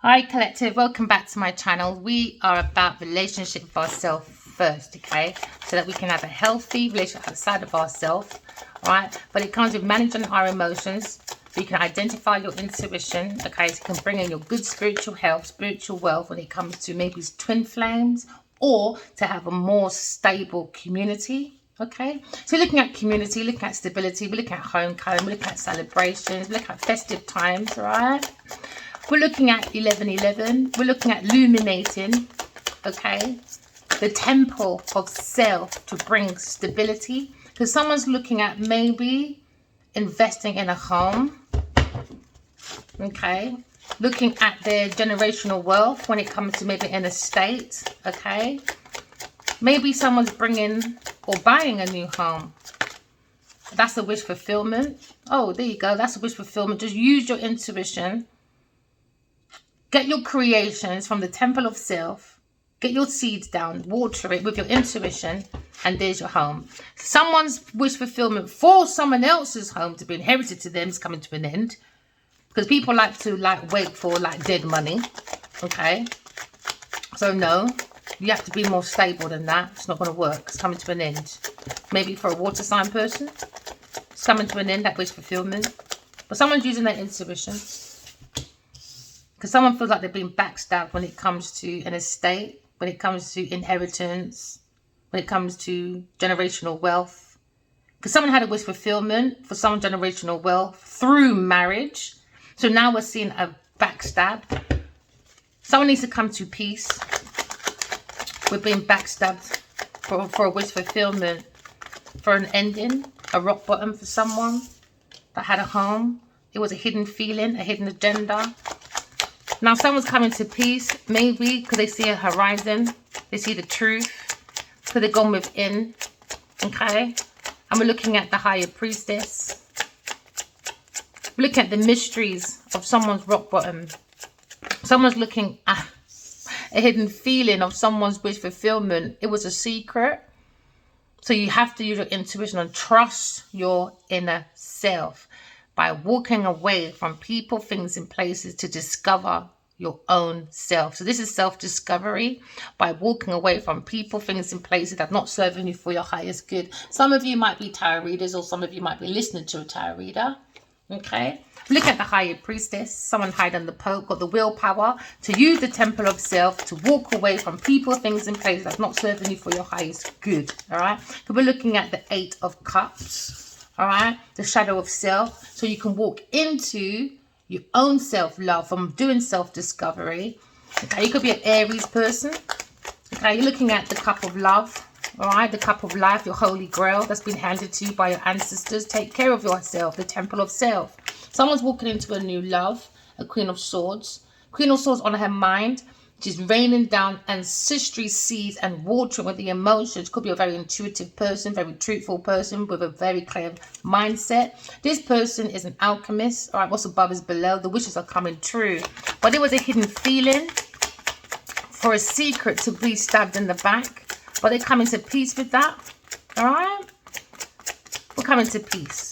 Hi collective, welcome back to my channel. We are about relationship with ourselves first, okay, so that we can have a healthy relationship outside of ourselves, right? But it comes with managing our emotions, so you can identify your intuition, okay, so you can bring in your good spiritual health, spiritual wealth when it comes to maybe twin flames, or to have a more stable community. Okay, so looking at community, looking at stability, we're looking at homecoming, we're looking at celebrations, we're looking at festive times, right? We're looking at 1111. We're looking at illuminating, okay, the temple of self to bring stability. Because someone's looking at maybe investing in a home, okay, looking at their generational wealth when it comes to maybe an estate, okay. Maybe someone's bringing or buying a new home. That's a wish fulfillment. Oh, there you go. That's a wish fulfillment. Just use your intuition. Get your creations from the temple of self. Get your seeds down. Water it with your intuition. And there's your home. Someone's wish fulfillment for someone else's home to be inherited to them is coming to an end. Because people like to wait for dead money. Okay. So no. You have to be more stable than that. It's not going to work. It's coming to an end. Maybe for a water sign person. It's coming to an end, that wish fulfillment. But someone's using their intuition. Because someone feels like they're being backstabbed when it comes to an estate, when it comes to inheritance, when it comes to generational wealth. Because someone had a wish fulfillment for some generational wealth through marriage. So now we're seeing a backstab. Someone needs to come to peace. We're being backstabbed for a wish fulfillment, for an ending, a rock bottom for someone that had a home. It was a hidden feeling, a hidden agenda. Now someone's coming to peace, maybe because they see a horizon, they see the truth, because they've gone within, okay? And we're looking at the higher priestess. We're looking at the mysteries of someone's rock bottom. Someone's looking at a hidden feeling of someone's wish fulfillment. It was a secret. So you have to use your intuition and trust your inner self by walking away from people, things, and places to discover your own self. So this is self-discovery by walking away from people, things, and places that are not serving you for your highest good. Some of you might be tarot readers, or some of you might be listening to a tarot reader. Okay, look at the higher priestess. Someone higher than the Pope got the willpower to use the temple of self to walk away from people, things, and places that's not serving you for your highest good. All right, so we're looking at the 8 of Cups. All right, the shadow of self, so you can walk into your own self-love from doing self-discovery. Okay, you could be an Aries person. Okay, you're looking at the cup of love. All right, the cup of life, your holy grail that's been handed to you by your ancestors. Take care of yourself, the temple of self. Someone's walking into a new love, a Queen of Swords. Queen of Swords on her mind. She's raining down ancestry seeds and watering with the emotions. Could be a very intuitive person, very truthful person with a very clear mindset. This person is an alchemist. All right, what's above is below. The wishes are coming true. But there was a hidden feeling for a secret to be stabbed in the back. But they're coming to peace with that. All right? We're coming to peace.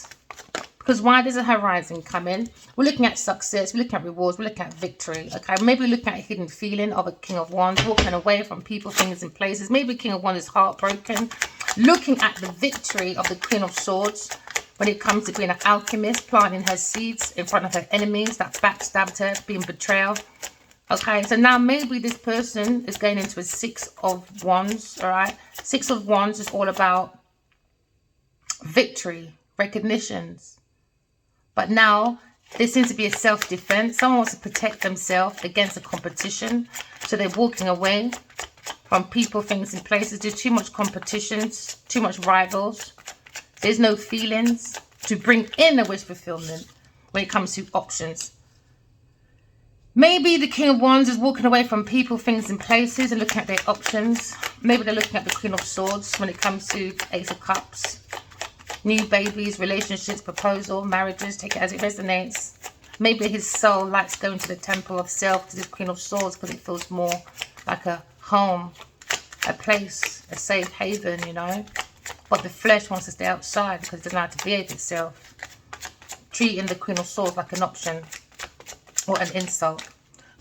Because why? There's a horizon coming. We're looking at success. We're looking at rewards. We're looking at victory. Okay, maybe we're looking at a hidden feeling of a King of Wands, walking away from people, things, and places. Maybe King of Wands is heartbroken. Looking at the victory of the Queen of Swords when it comes to being an alchemist, planting her seeds in front of her enemies that backstabbed her, being betrayal. Okay, so now maybe this person is going into a 6 of Wands. All right, 6 of Wands is all about victory, recognitions. But now there seems to be a self-defense. Someone wants to protect themselves against a competition. So they're walking away from people, things, and places. There's too much competitions, too much rivals. There's no feelings to bring in a wish fulfillment when it comes to options. Maybe the King of Wands is walking away from people, things, and places and looking at their options. Maybe they're looking at the Queen of Swords when it comes to Ace of Cups. New babies, relationships, proposal, marriages, take it as it resonates. Maybe his soul likes going to the temple of self to this Queen of Swords because it feels more like a home, a place, a safe haven, you know. But the flesh wants to stay outside because it doesn't know how to behave itself. Treating the Queen of Swords like an option or an insult.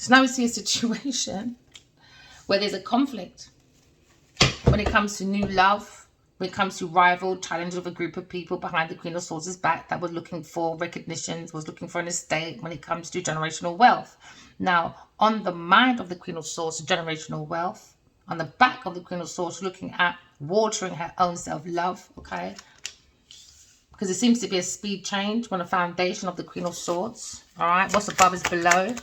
So now we see a situation where there's a conflict when it comes to new love, when it comes to rival, challenge of a group of people behind the Queen of Swords' back that was looking for recognition, was looking for an estate when it comes to generational wealth. Now, on the mind of the Queen of Swords, generational wealth. On the back of the Queen of Swords, looking at watering her own self-love, okay? Because it seems to be a speed change on the foundation of the Queen of Swords, all right? What's above is below.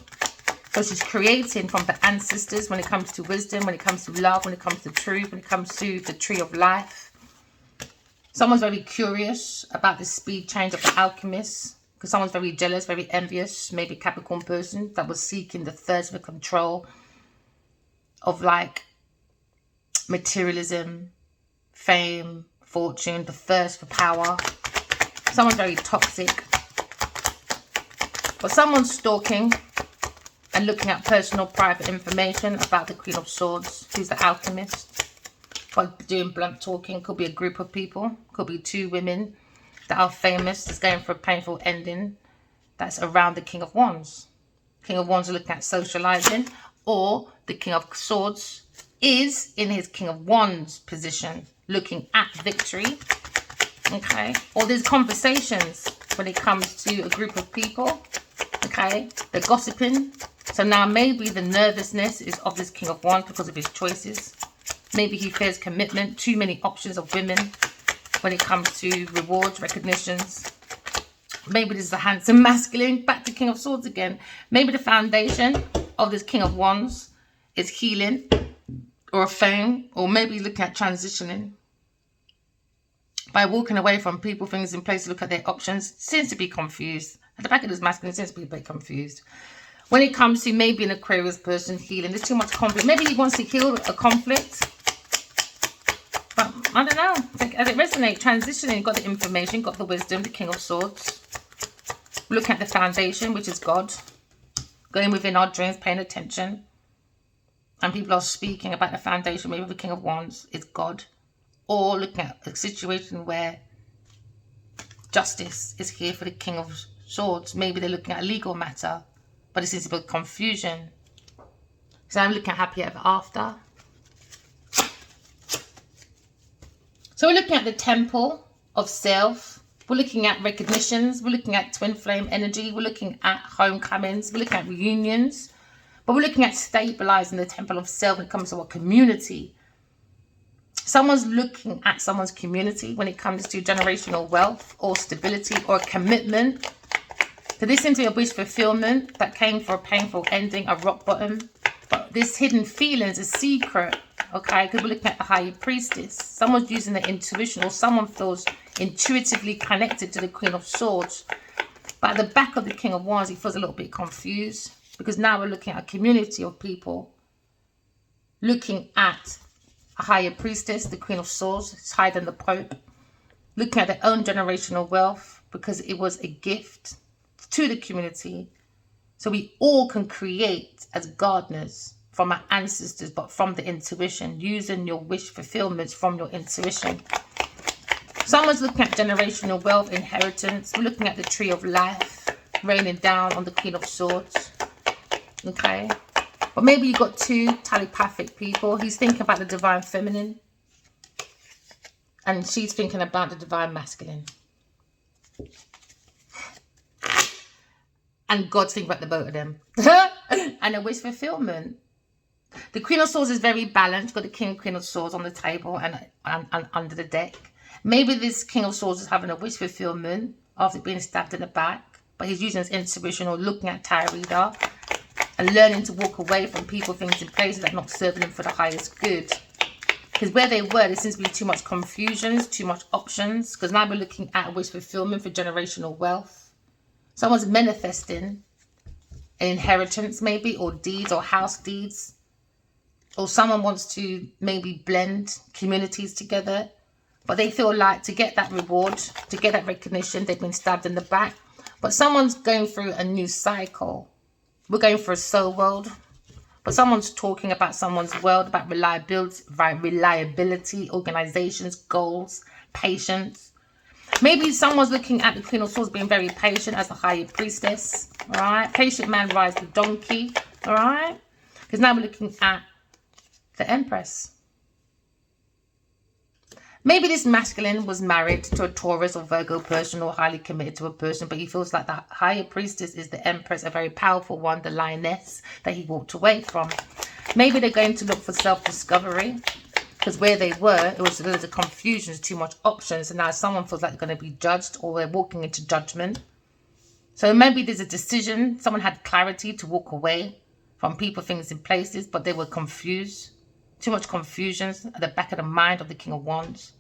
So she's creating from the ancestors when it comes to wisdom, when it comes to love, when it comes to truth, when it comes to the tree of life. Someone's very curious about the speed change of the alchemist, because someone's very jealous, very envious, maybe a Capricorn person that was seeking the thirst for control of like materialism, fame, fortune, the thirst for power. Someone's very toxic. But someone's stalking and looking at personal private information about the Queen of Swords, who's the alchemist. But doing blunt talking, could be a group of people, could be two women that are famous, that's going for a painful ending, that's around the King of Wands. King of Wands are looking at socializing, or the King of Swords is in his King of Wands position, looking at victory. Okay, or there's conversations when it comes to a group of people. Okay, they're gossiping. So now maybe the nervousness is of this King of Wands because of his choices. Maybe he fears commitment, too many options of women when it comes to rewards, recognitions. Maybe this is a handsome masculine, back to King of Swords again. Maybe the foundation of this King of Wands is healing or fame, or maybe looking at transitioning. By walking away from people, things in place, look at their options, seems to be confused. At the back of this masculine, seems to be a bit confused. When it comes to maybe an Aquarius person healing, there's too much conflict. Maybe he wants to heal a conflict. But I don't know. As it resonates, transitioning, got the information, got the wisdom, the King of Swords. Looking at the foundation, which is God. Going within our dreams, paying attention. And people are speaking about the foundation, maybe the King of Wands is God. Or looking at a situation where justice is here for the King of Swords. Maybe they're looking at a legal matter, but it seems to be confusion. So I'm looking at happy ever after. So we're looking at the temple of self. We're looking at recognitions. We're looking at twin flame energy. We're looking at homecomings. We're looking at reunions. But we're looking at stabilizing the temple of self when it comes to our community. Someone's looking at someone's community when it comes to generational wealth or stability or a commitment. So this seems to be a wish fulfillment that came for a painful ending, a rock bottom. But this hidden feeling is a secret, okay? Because we're looking at the higher priestess. Someone's using their intuition, or someone feels intuitively connected to the Queen of Swords. But at the back of the King of Wands, he feels a little bit confused. Because now we're looking at a community of people looking at a higher priestess, the Queen of Swords, it's higher than the Pope, looking at their own generational wealth because it was a gift to the community. So we all can create as gardeners from our ancestors, but from the intuition, using your wish fulfillments from your intuition. Someone's looking at generational wealth, inheritance. We're looking at the tree of life, raining down on the Queen of Swords. Okay, but maybe you've got two telepathic people. He's thinking about the divine feminine, and she's thinking about the divine masculine. And God's thinking about the both of them. And a wish fulfillment. The Queen of Swords is very balanced. Got the King and Queen of Swords on the table and under the deck. Maybe this King of Swords is having a wish fulfillment after being stabbed in the back, but he's using his intuition or looking at tarot reader and learning to walk away from people, things, and places that are not serving them for the highest good. Because where they were, there seems to be too much confusion, too much options. Because now we're looking at a wish fulfillment for generational wealth. Someone's manifesting an inheritance maybe, or deeds, or house deeds. Or someone wants to maybe blend communities together. But they feel like to get that reward, to get that recognition, they've been stabbed in the back. But someone's going through a new cycle. We're going for a soul world. But someone's talking about someone's world, about reliability, organizations, goals, patience. Maybe someone's looking at the Queen of Swords being very patient as the higher priestess. All right. Patient man rides the donkey. All right? Because now we're looking at the Empress. Maybe this masculine was married to a Taurus or Virgo person, or highly committed to a person, but he feels like the higher priestess is the Empress, a very powerful one, the lioness that he walked away from. Maybe they're going to look for self-discovery, because where they were, it was loads of confusion, too much options, and now someone feels like they're going to be judged, or they're walking into judgment. So maybe there's a decision, someone had clarity to walk away from people, things, and places, but they were confused. Too much confusion at the back of the mind of the King of Wands.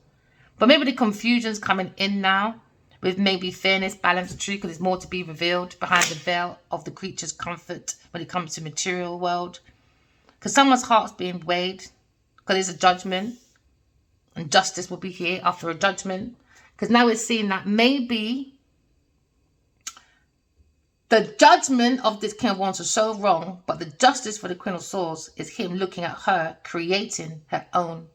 But maybe the confusion's coming in now with maybe fairness, balance, truth, because there's more to be revealed behind the veil of the creature's comfort when it comes to material world. Because someone's heart's being weighed, because there's a judgment, and justice will be here after a judgment. Because now we're seeing that maybe the judgment of this King of Wands was so wrong, but the justice for the Queen of Swords is him looking at her, creating her own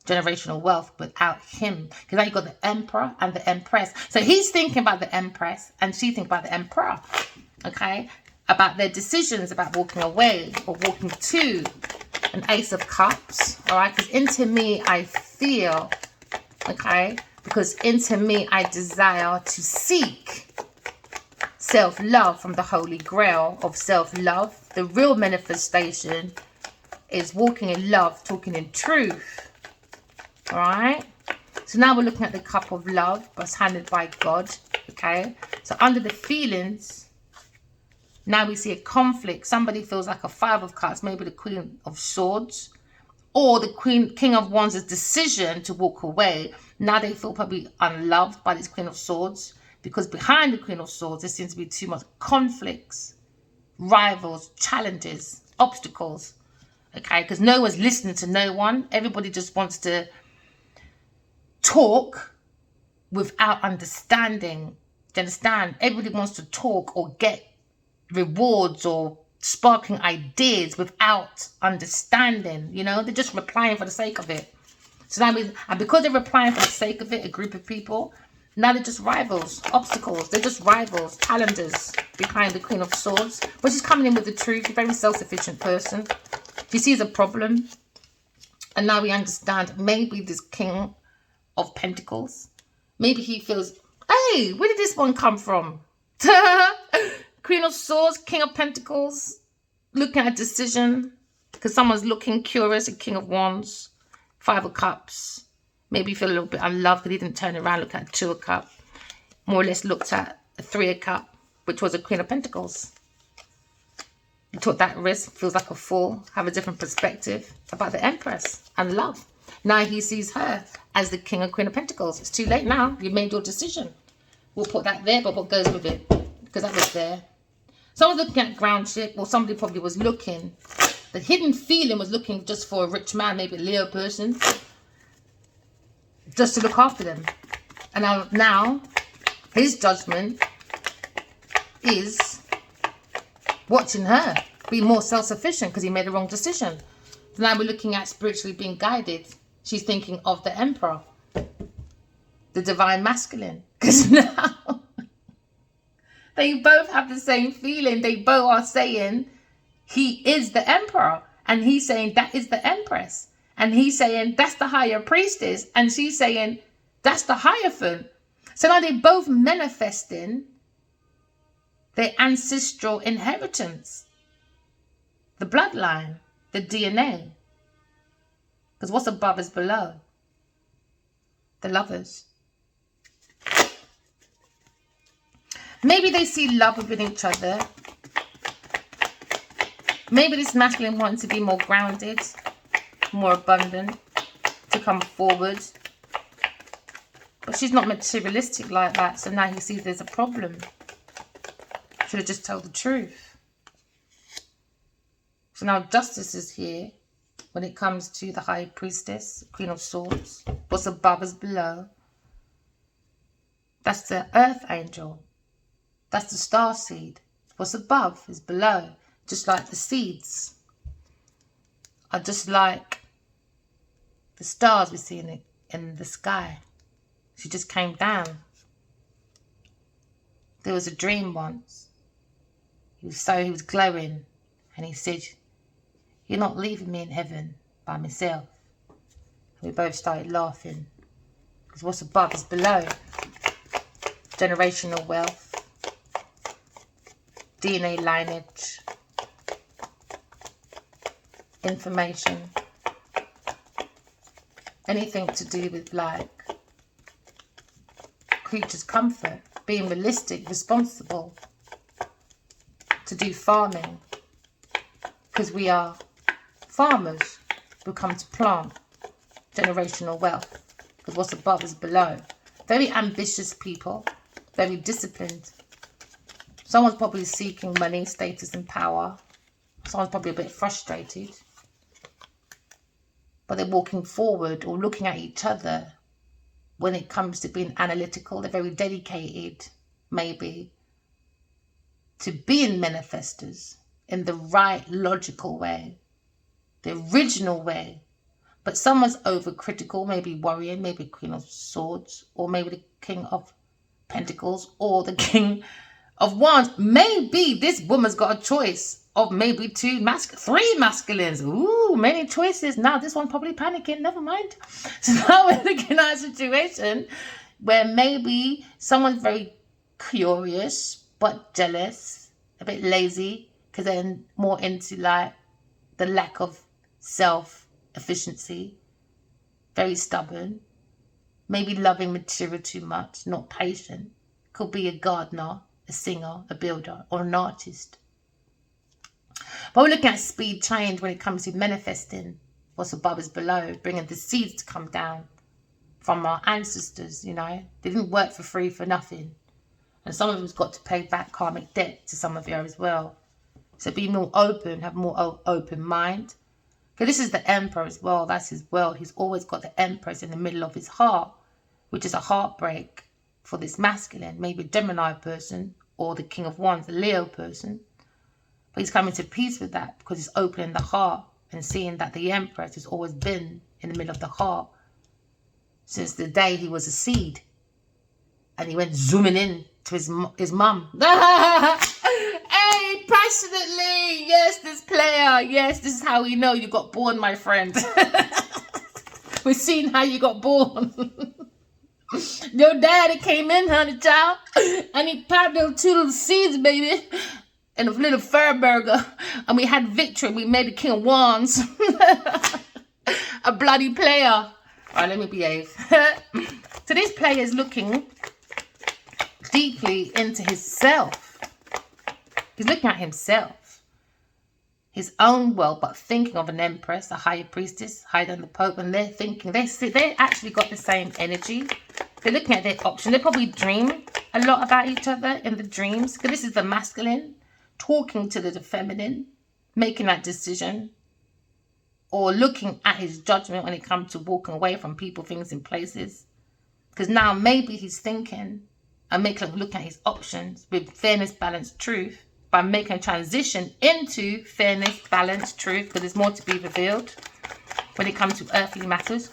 generational wealth without him. Because now you've got the Emperor and the Empress. So he's thinking about the Empress and she's thinking about the Emperor. Okay? About their decisions about walking away or walking to an Ace of Cups. Alright? Because into me I feel, okay? Because into me I desire to seek self-love from the Holy Grail of self-love. The real manifestation is walking in love, talking in truth. All right? So now we're looking at the cup of love that's handed by God. Okay? So under the feelings, now we see a conflict. Somebody feels like a Five of Cups, maybe the Queen of Swords, or the King of Wands' decision to walk away. Now they feel probably unloved by this Queen of Swords. Because behind the Queen of Swords, there seems to be too much conflicts, rivals, challenges, obstacles. Okay, because no one's listening to no one. Everybody just wants to talk without understanding. Do you understand? Everybody wants to talk or get rewards or sparking ideas without understanding. You know, they're just replying for the sake of it. So now, and because they're replying for the sake of it, a group of people, now they're just rivals, obstacles. They're just rivals, challenges behind the Queen of Swords. But she's coming in with the truth. She's a very self-sufficient person. She sees a problem. And now we understand maybe this King of Pentacles. Maybe he feels, hey, where did this one come from? Queen of Swords, King of Pentacles. Looking at a decision. Because someone's looking curious. A King of Wands. Five of Cups. Maybe you feel a little bit unloved because he didn't turn around, look at Two of Cups. More or less looked at a Three of Cups, which was a Queen of Pentacles. He took that risk, feels like a fool, have a different perspective about the Empress and love. Now he sees her as the King and Queen of Pentacles. It's too late now. You've made your decision. We'll put that there, but what goes with it? Because that was there. Someone's looking at groundship, or somebody probably was looking. The hidden feeling was looking just for a rich man, maybe a Leo person. Just to look after them. And now his judgment is watching her be more self-sufficient because he made the wrong decision. So now we're looking at spiritually being guided. She's thinking of the Emperor, the divine masculine. Because now they both have the same feeling. They both are saying he is the Emperor. And he's saying that is the Empress. And he's saying, that's the higher priestess. And she's saying, that's the Hierophant. So now they're both manifesting their ancestral inheritance. The bloodline, the DNA. Because what's above is below. The lovers. Maybe they see love within each other. Maybe this masculine wants to be more grounded, more abundant, to come forward. But she's not materialistic like that, so now he sees there's a problem. Should have just told the truth. So now justice is here when it comes to the High Priestess, Queen of Swords. What's above is below. That's the Earth Angel. That's the star seed. What's above is below. Just like the seeds are just like the stars we see in the sky. She just came down. There was a dream once. He was glowing. And he said, "You're not leaving me in heaven by myself." We both started laughing, because what's above is below. Generational wealth, DNA lineage, information, anything to do with like creatures' comfort, being realistic, responsible, to do farming, because we are farmers who come to plant. Generational wealth, because what's above is below. Very ambitious people, very disciplined. Someone's probably seeking money, status and power. Someone's probably a bit frustrated, but they're walking forward or looking at each other. When it comes to being analytical, they're very dedicated, maybe, to being manifestors in the right logical way, the original way. But someone's overcritical, maybe worrying, maybe Queen of Swords, or maybe the King of Pentacles, or the King of Wands. Maybe this woman's got a choice of maybe three masculines. Ooh, many choices. Now this one probably panicking, never mind. So now we're looking at a situation where maybe someone's very curious, but jealous, a bit lazy, because they're more into like the lack of self-efficiency, very stubborn, maybe loving material too much, not patient. Could be a gardener, a singer, a builder, or an artist. But we're looking at speed change when it comes to manifesting what's above is below, bringing the seeds to come down from our ancestors, you know. They didn't work for free for nothing. And some of them's got to pay back karmic debt to some of you as well. So be more open, have more open mind. Because this is the Emperor as well. That's his world. He's always got the Empress in the middle of his heart, which is a heartbreak for this masculine. Maybe a Gemini person or the King of Wands, a Leo person. But he's coming to peace with that because he's opening the heart and seeing that the Empress has always been in the middle of the heart since the day he was a seed. And he went zooming in to his mum. Hey, passionately. Yes, this player. Yes, this is how we know you got born, my friend. We've seen how you got born. Your daddy came in, honey child, and he popped those two little seeds, baby, and a little fur burger, and we had victory. We made the King of Wands. A bloody player. All right, let me behave. So this player is looking deeply into himself. He's looking at himself, his own world, but thinking of an empress, a higher priestess, higher than the Pope, and they're thinking, they actually got the same energy. They're looking at their option. They probably dream a lot about each other in the dreams, because this is the masculine talking to the feminine, making that decision, or looking at his judgment when it comes to walking away from people, things, and places. Because now maybe he's thinking and look at his options with fairness, balance, truth, by making a transition into fairness, balance, truth, because there's more to be revealed when it comes to earthly matters.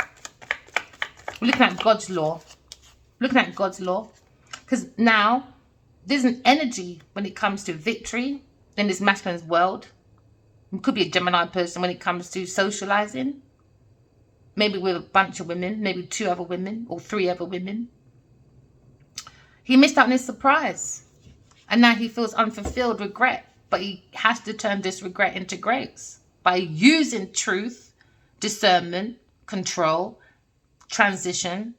We're looking at God's law. Looking at God's law. Because now there's an energy when it comes to victory in this masculine world. It could be a Gemini person when it comes to socializing. Maybe with a bunch of women, maybe 2 other women or 3 other women. He missed out on his surprise. And now he feels unfulfilled regret. But he has to turn this regret into grace by using truth, discernment, control, transition,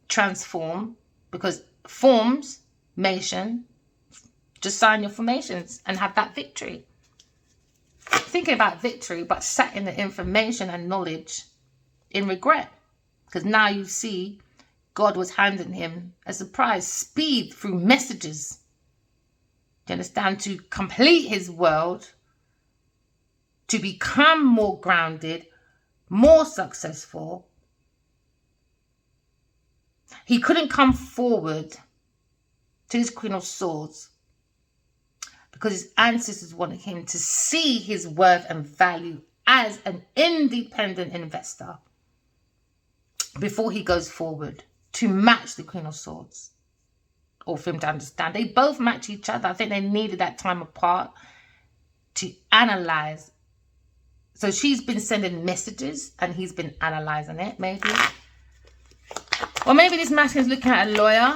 transform. Because formation, just sign your formations and have that victory. Thinking about victory, but setting the information and knowledge in regret. Because now you see God was handing him a surprise, speed through messages. Do you understand? To complete his world, to become more grounded, more successful. He couldn't come forward to his Queen of Swords because his ancestors wanted him to see his worth and value as an independent investor before he goes forward to match the Queen of Swords. Or for him to understand, they both match each other. I think they needed that time apart to analyze. So she's been sending messages and he's been analyzing it, maybe. Or maybe this masculine is looking at a lawyer,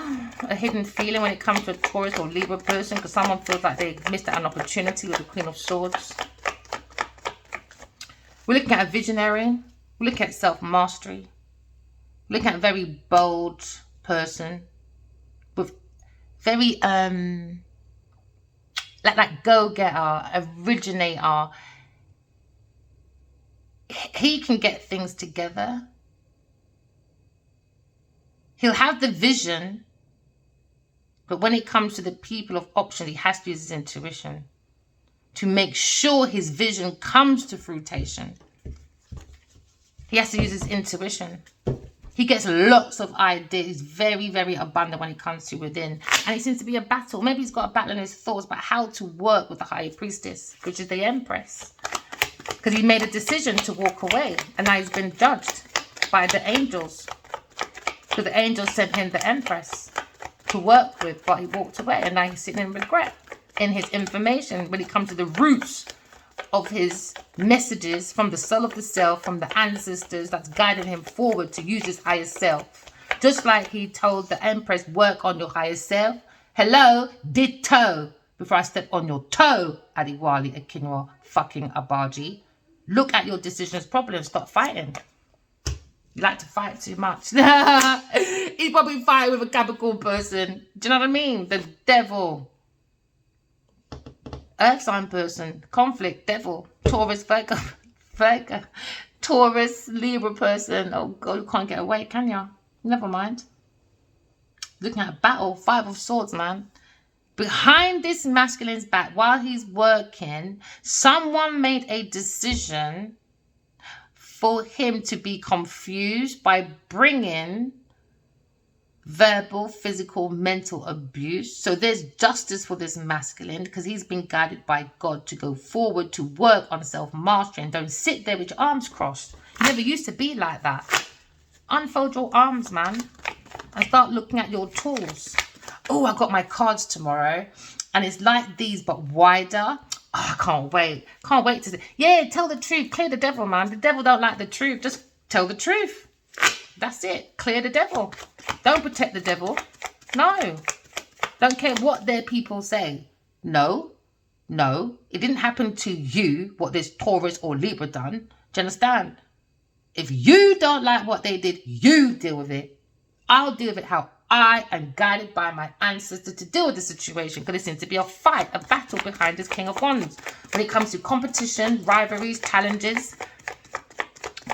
a hidden feeling when it comes to a Taurus or Libra person, because someone feels like they missed out an opportunity with the Queen of Swords. We're looking at a visionary. We're looking at self-mastery. We're looking at a very bold person with very, like go-getter, originator. He can get things together. He'll have the vision, but when it comes to the people of options, he has to use his intuition to make sure his vision comes to fruition. He has to use his intuition. He gets lots of ideas. He's very, very abundant when it comes to within. And it seems to be a battle. Maybe he's got a battle in his thoughts about how to work with the High Priestess, which is the Empress. Because he made a decision to walk away. And now he's been judged by the angels. So the angels sent him the Empress to work with, but he walked away. And now he's sitting in regret in his information when it comes to the roots of his messages from the soul of the self, from the ancestors that's guiding him forward to use his higher self. Just like he told the Empress, work on your higher self. Hello, ditto. Before I step on your toe, Adiwali Akinwa fucking Abaji. Look at your decisions properly and stop fighting. You like to fight too much. He's probably fighting with a Capricorn person. Do you know what I mean? The devil. Earth sign person. Conflict. Devil. Taurus. Virgo. Taurus. Libra person. Oh God, you can't get away, can you? Never mind. Looking at a battle. 5 of Swords, man. Behind this masculine's back, while he's working, someone made a decision for him to be confused by bringing verbal, physical, mental abuse. So there's justice for this masculine because he's been guided by God to go forward, to work on self-mastery, and don't sit there with your arms crossed. You never used to be like that. Unfold your arms, man, and start looking at your tools. Oh, I got my cards tomorrow, and it's like these but wider. Oh, I can't wait. Can't wait to see. Yeah, tell the truth. Clear the devil, man. The devil don't like the truth. Just tell the truth. That's it. Clear the devil. Don't protect the devil. No. Don't care what their people say. No. No. It didn't happen to you, what this Taurus or Libra done. Do you understand? If you don't like what they did, you deal with it. I'll deal with it how I am guided by my ancestors to deal with the situation, because there seems to be a fight, a battle behind this King of Wands. When it comes to competition, rivalries, challenges,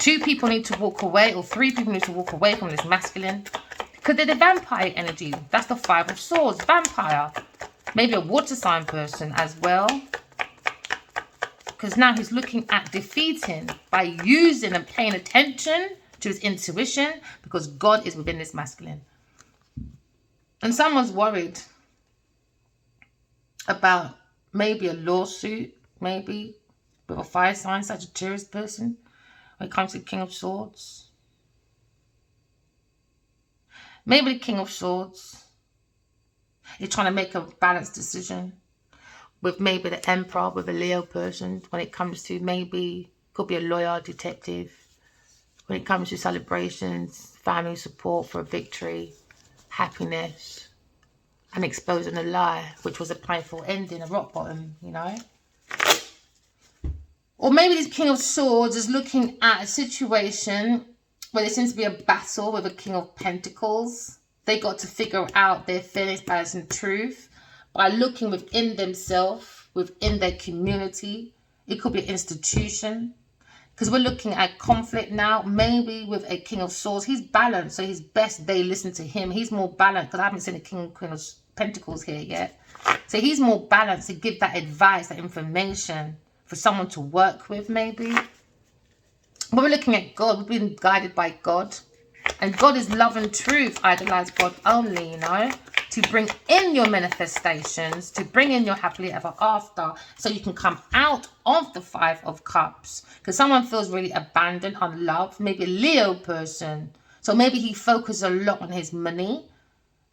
2 people need to walk away, or 3 people need to walk away from this masculine, because they're the vampire energy. That's the 5 of Swords, vampire. Maybe a water sign person as well, because now he's looking at defeating by using and paying attention to his intuition, because God is within this masculine. And someone's worried about maybe a lawsuit, maybe with a fire sign, Sagittarius person, when it comes to the King of Swords. Maybe the King of Swords is trying to make a balanced decision with maybe the Emperor, with a Leo person, when it comes to maybe, could be a lawyer, detective, when it comes to celebrations, family support for a victory, happiness, and exposing a lie, which was a painful ending, a rock bottom, you know. Or maybe this King of Swords is looking at a situation where there seems to be a battle with a King of Pentacles. They got to figure out their fairness, balance, and truth by looking within themselves, within their community. It could be an institution. Because we're looking at conflict now, maybe with a King of Swords. He's balanced, so he's best they listen to him. He's more balanced, because I haven't seen a King and Queen of Pentacles here yet. So he's more balanced to give that advice, that information for someone to work with, maybe. But we're looking at God. We've been guided by God. And God is love and truth. Idolize God only, you know, to bring in your manifestations, to bring in your happily ever after, so you can come out of the 5 of Cups. Because someone feels really abandoned, unloved, maybe a Leo person. So maybe he focuses a lot on his money.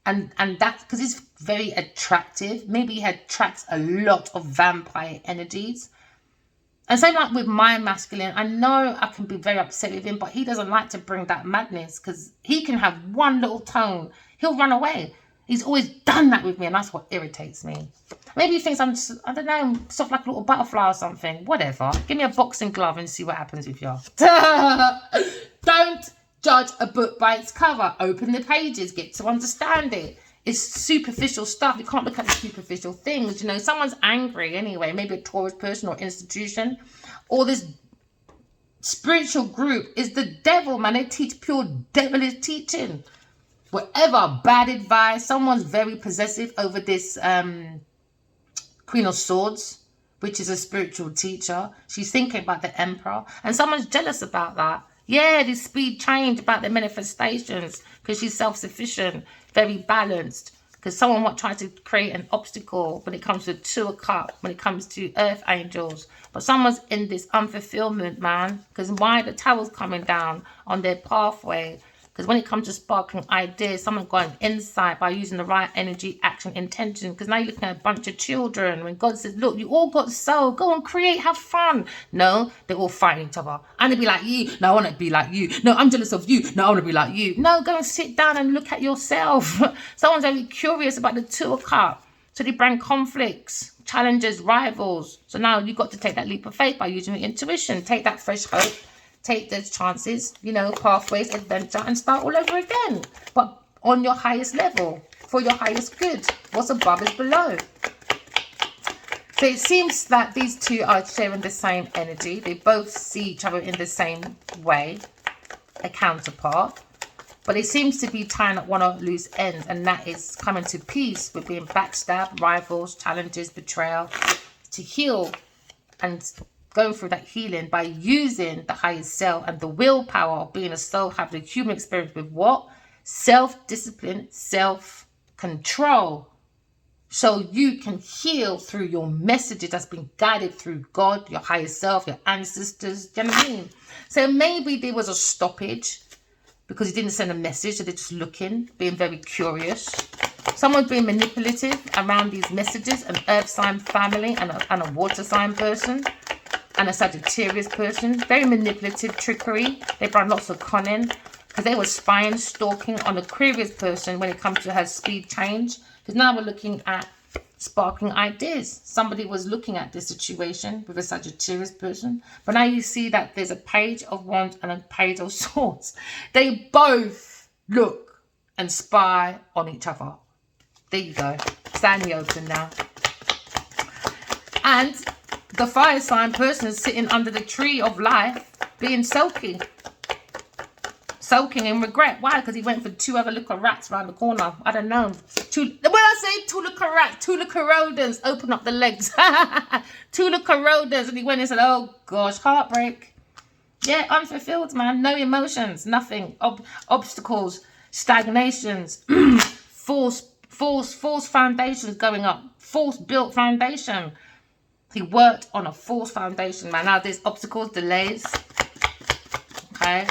And that's because he's very attractive. Maybe he attracts a lot of vampire energies. And same like with my masculine, I know I can be very upset with him, but he doesn't like to bring that madness, because he can have one little tone, he'll run away. He's always done that with me, and that's what irritates me. Maybe he thinks I'm just, I don't know, soft like a little butterfly or something. Whatever. Give me a boxing glove and see what happens with you. Don't judge a book by its cover. Open the pages, get to understand it. It's superficial stuff. You can't look at the superficial things. You know, someone's angry anyway, maybe a Taurus person or institution, or this spiritual group is the devil, man. They teach pure devilish teaching. Whatever, bad advice. Someone's very possessive over this Queen of Swords, which is a spiritual teacher. She's thinking about the Emperor, and someone's jealous about that. Yeah, this speed change about the manifestations, because she's self-sufficient, very balanced. Because someone might try to create an obstacle when it comes to Two of Cups, when it comes to Earth Angels. But someone's in this unfulfillment, man. Because why the Tower's coming down on their pathway? Because when it comes to sparking ideas, someone's going inside by using the right energy, action, intention. Because now you're looking at a bunch of children. When God says, look, you all got soul. Go and create, have fun. No, they're all fighting each other. I want to be like you. No, I want to be like you. No, I'm jealous of you. No, I want to be like you. No, go and sit down and look at yourself. Someone's very curious about the Two of Cups. So they bring conflicts, challenges, rivals. So now you've got to take that leap of faith by using your intuition. Take that fresh hope. Take those chances, you know, pathways, adventure, and start all over again. But on your highest level, for your highest good. What's above is below. So it seems that these two are sharing the same energy. They both see each other in the same way, a counterpart. But it seems to be tying up one of loose ends, and that is coming to peace with being backstabbed, rivals, challenges, betrayal, to heal and going through that healing by using the highest self and the willpower of being a soul, having a human experience with what? Self-discipline, self-control. So you can heal through your messages that's been guided through God, your higher self, your ancestors. Do you know what I mean? So maybe there was a stoppage because he didn't send a message, so they're just looking, being very curious. Someone's being manipulative around these messages, an earth sign family and a water sign person. And a Sagittarius person, very manipulative, trickery. They brought lots of cunning because they were spying, stalking on Aquarius person when it comes to her speed change. Because now we're looking at sparking ideas. Somebody was looking at this situation with a Sagittarius person, but now you see that there's a Page of Wands and a Page of Swords. They both look and spy on each other. There you go. It's out in the open now. And the fire sign person is sitting under the tree of life, being sulking in regret. Why? Because he went for 2 other little rats around the corner. I don't know. When I say 2 little rats, 2 little rodents, open up the legs. 2 little rodents, and he went and said, "Oh gosh, heartbreak." Yeah, unfulfilled, man. No emotions, nothing. Obstacles, stagnations, false foundations going up, false built foundation. He worked on a false foundation, man. Now there's obstacles, delays. Okay.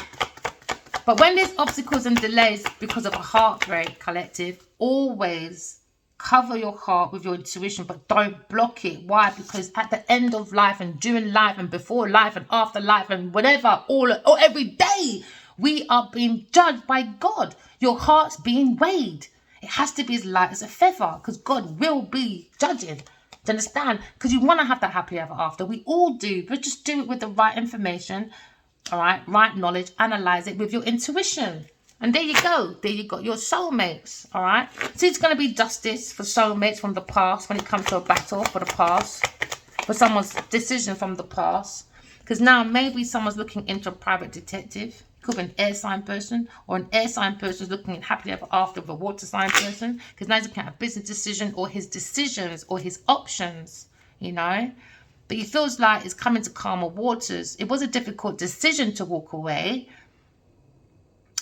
But when there's obstacles and delays because of a heartbreak, collective, always cover your heart with your intuition, but don't block it. Why? Because at the end of life and during life and before life and after life and whatever, every day, we are being judged by God. Your heart's being weighed. It has to be as light as a feather because God will be judging. Do you understand? Because you want to have that happy ever after. We all do, but just do it with the right information, all right? Right knowledge, analyze it with your intuition. And there you go. There you got your soulmates, all right? So it's going to be justice for soulmates from the past when it comes to a battle for the past, for someone's decision from the past. Because now maybe someone's looking into a private detective. Could be an air sign person, or an air sign person is looking at happily ever after with a water sign person, because now he's looking at a business decision or his decisions or his options, you know. But he feels like he's coming to calmer waters. It was a difficult decision to walk away,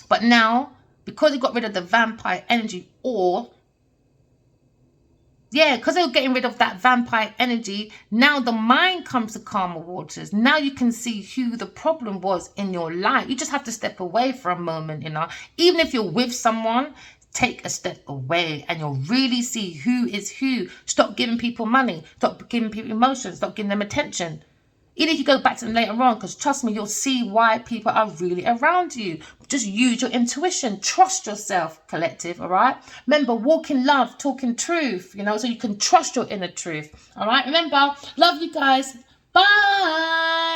but now because he got rid of the vampire energy, because they were getting rid of that vampire energy, now the mind comes to calmer waters. Now you can see who the problem was in your life. You just have to step away for a moment, you know. Even if you're with someone, take a step away and you'll really see who is who. Stop giving people money. Stop giving people emotions. Stop giving them attention. Even if you go back to them later on, because trust me, you'll see why people are really around you. Just use your intuition. Trust yourself, collective, all right? Remember, walk in love, talk in truth, you know, so you can trust your inner truth, all right? Remember, love you guys. Bye.